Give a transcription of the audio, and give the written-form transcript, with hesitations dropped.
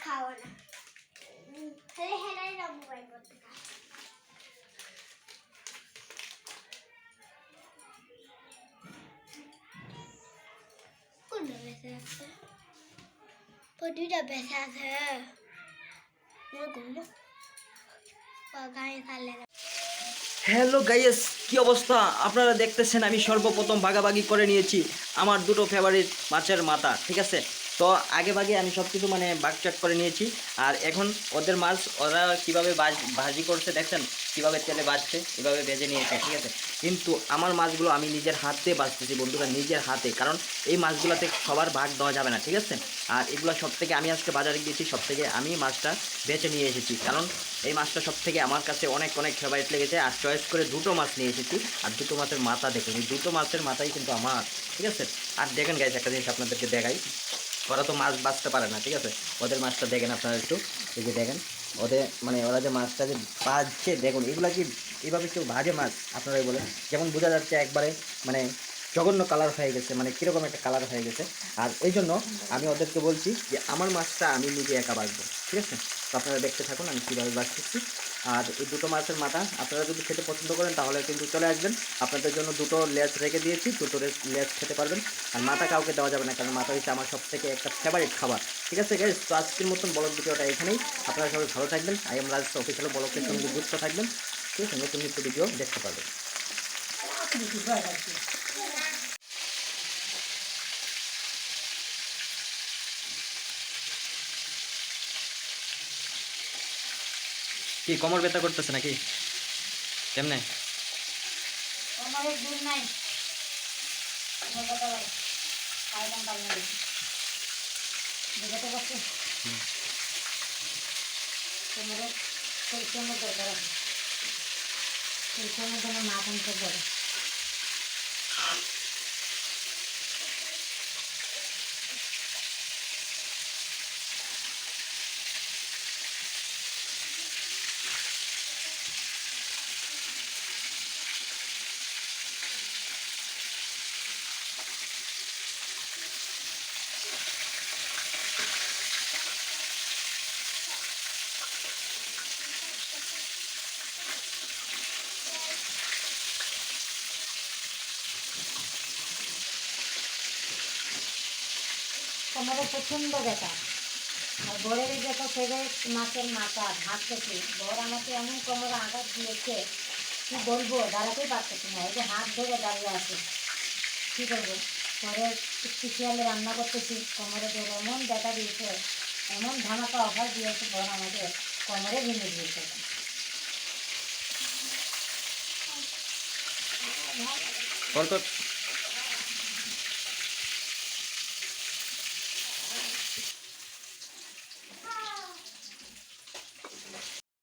খাও না তাহলে হেলাই না মোবাইল করতে কোনটা বেঁচে আছে দুইটা বেঁচে আছে গায়ে খালে হ্যালো গাইস, কি অবস্থা? আপনারা দেখতেছেন আমি সর্বপ্রথম ভাগাভাগি করে নিয়েছি আমার দুটো ফেভারিট মাছের মাথা, ঠিক আছে। তো আগে ভাগে আমি সব কিছু মানে বাগচাট করে নিয়েছি। আর এখন ওদের মাছ ওরা কীভাবে ভাজি করছে দেখছেন, কীভাবে তেলে ভাজছে, এভাবে ভেজে নিয়েছে, ঠিক আছে। কিন্তু আমার মাছগুলো আমি নিজের হাতে ভাজতেছি বন্ধুরা, নিজের হাতে, কারণ এই মাছগুলোতে সবার ভাগ দেওয়া যাবে না, ঠিক আছে। আর এগুলো সব থেকে আমি আজকে বাজারে গিয়েছি, সব থেকে আমি মাছটা বেছে নিয়ে এসেছি, কারণ এই মাছটা সব থেকে আমার কাছে অনেক অনেক ফেভারিট লেগেছে। আর চয়েস করে দুটো মাছ নিয়ে এসেছি। আর দুটো মাছের মাথা দেখুন, এই দুটো মাছের মাথাই কিন্তু আমার, ঠিক আছে। আর দেখেন গাইস, একটা জিনিস আপনাদেরকে দেখাই, ওরা তো মাছ বাঁচতে পারে না, ঠিক আছে। ওদের মাছটা দেখেন আপনারা একটু, এই যে দেখেন ওদের মানে ওরা যে মাছটা যে ভাজছে দেখুন, এগুলা কি এইভাবে কেউ ভাজে মাছ? আপনারাই বলেন। যেমন বোঝা যাচ্ছে একবারে মানে জঘন্য কালার হয়ে গেছে, মানে কীরকম একটা কালার হয়ে গেছে। আর এই জন্য আমি ওদেরকে বলছি যে আমার মাছটা আমি নিজে একা বাঁচবো, ঠিক আছে। তো আপনারা দেখতে থাকুন আমি কীভাবে বাঁচতেছি। আর এই দুটো মাছের মাথা আপনারা যদি খেতে পছন্দ করেন তাহলে কিন্তু চলে আসবেন। আপনাদের জন্য দুটো লেজ রেখে দিয়েছি, দুটো লেজ খেতে পারবেন। আর মাথা কাউকে দেওয়া যাবে না, কারণ মাথা হচ্ছে আমার সব থেকে একটা ফেভারিট খাবার, ঠিক আছে গাইস। তো আজকের মতন ব্লগ ভিডিওটা এখানেই। আপনারা সবাই ভালো থাকবেন। আই এম রাজ অফিসিয়াল ব্লগের সঙ্গে যুক্ত থাকবেন, ঠিক আছে। নতুন নিত্য ভিডিও দেখতে পারবেন। কি কোমর ব্যথা করতেছে নাকি? কেমনে? কোমরে দূর নাই ছোটবেলায় খাইলাম পারলাম বুঝতে পারছি কোমরে পরিশ্রমের দরকার আছে, পরিশ্রমের জন্য না কমতে পারে। কোমরে প্রচণ্ড ব্যথা, আর বরের যত ফেভারিট মাছের মাথা ভাবতেছি, বর আমাকে এমন কোমরে আঘাত দিয়েছে কী বলবো, দাঁড়াতেই পারতেছি না, এই যে হাত ধরে দাঁড়িয়ে আছে, কী করবো। পরে স্পেশালি রান্না করতেছি, কোমরে ধরে এমন ব্যথা দিয়েছে, এমন ধামাকা অফার দিয়েছে বর আমাকে, কোমরে ভেঙে দিয়েছে। কল